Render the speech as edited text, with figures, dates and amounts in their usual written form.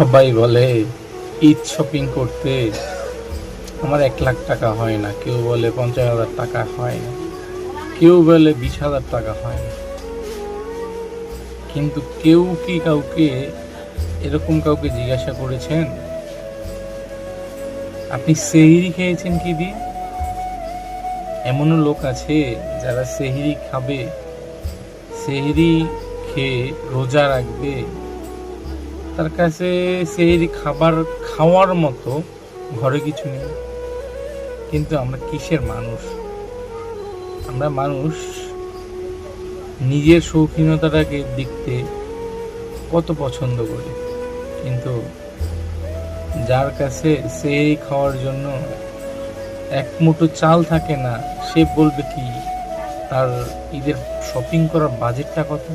সবাই বলে ঈদ শপিং করতে আমার 1 লাখ টাকা হয় না, কেউ বলে 50,000 টাকা হয় না, কেউ বলে 20,000 টাকা হয় না। কিন্তু কেউ কি কাউকে এরকম কাউকে জিজ্ঞাসা করেছেন আপনি সেহরি খেয়েছেন কি দিয়ে? এমনও লোক আছে যারা সেহরি খাবে, সেহরি খেয়ে রোজা রাখবে, তার কাছে সেহরি খাওয়ার মতো ঘরে কিছু নেই। কিন্তু আমরা কিসের মানুষ? আমরা মানুষ নিজের শৌখিনতাটাকে দেখতে কত পছন্দ করি, কিন্তু যার কাছে সেহরি খাওয়ার জন্য এক মুঠো চাল থাকে না, সে বলবে কি তার ঈদের শপিং করার বাজেটটা কত?